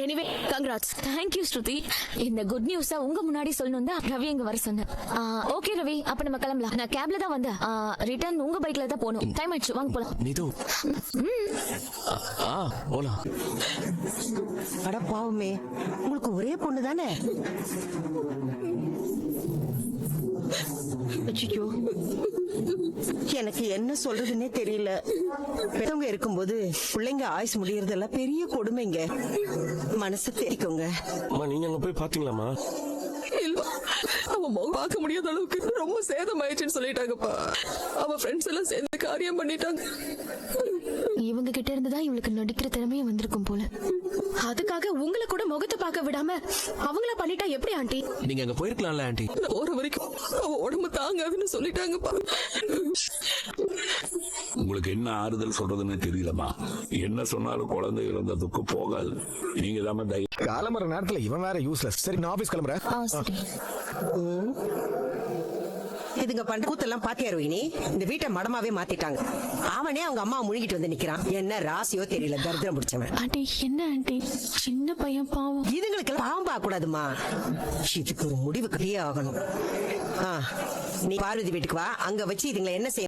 Anyway congrats. Thank you ஸ்ருதி. இந்த good நியூஸா உங்க முன்னாடி சொல்லணும் தான் ரவி இங்க வர சொன்னேன். ஓகே ரவி, அப்ப நம்ம கிளம்பலாம். நான் கேப்ல தான் வந்தேன். ரிட்டர்ன் உங்க பைக்ல தான் போகணும். டைம் ஆயிடுச்சு, வாங்க போலாம். நீது போலாம். அட பாவமே, உங்களுக்கு ஒரே பொண்ணு தானே? அச்சச்சோ, எனக்கு என்ன சொல்றதுன்னே தெரியல. பெரியவங்க இருக்கும்போது பிள்ளைங்க ஆயுசு முடியறதெல்லாம் பெரிய கொடுமைங்க. மனசு தேடிக்கோங்க. நீங்க அங்க போய் பாத்தீங்களாமா? இல்ல, அவன் முகம் பார்க்க முடியாத அளவுக்கு ரொம்ப சேதமாயிடுச்சுன்னு சொல்லிட்டாங்கப்பா. அவ ஃப்ரெண்ட்ஸ் எல்லாம் சேர்ந்து காரியம் பண்ணிட்டாங்க. இவங்க கிட்ட இருந்துதான் இவளுக்கு நடிக்கிற திறமையே வந்திருக்கும் போல. அதுக்காக உங்களை கூட முகத்தை பார்க்க விடாம அவங்கள பண்ணிட்டா எப்படி ஆண்டி? நீங்க அங்க போயிருக்கலாம்ல ஆண்டி. போற வரைக்கும் அவ உடம்பு தாங்காதுன்னு சொல்லிட்டாங்கப்பா. உங்களுக்கு என்ன ஆறுதல் சொல்றதுன்னு தெரியலமா. என்ன சொன்னாலும் குழந்தை இறந்ததுக்கு போகாது. நீங்க தான் காலம்பர நேரத்துல இவன் வேற யூஸ்லெஸ். சரி, நான் ஆபீஸ் கிளம்புறேன். இதுங்க பண்ற கூத்தெல்லாம் பாத்தியா ரோஹிணி? இந்த வீட்டை மடமாவே மாத்திட்டாங்க. அவனே அவங்க அம்மா முழுகிட்டு வந்து நிக்கிறான். என்ன ராசியோ தெரியல, தரித்திரம் பிடிச்சவன். ஆண்டி என்ன ஆண்டி, சின்ன பையன் பாவம். இதுங்களுக்கு பாவம் பார்க்க கூடாதுமா. இதுக்கு ஒரு முடிவு கட்டியே ஆகணும். நீ பார்வதி வீட்டுக்கு வா, அங்க வச்சு இதுங்களை என்ன செய்ய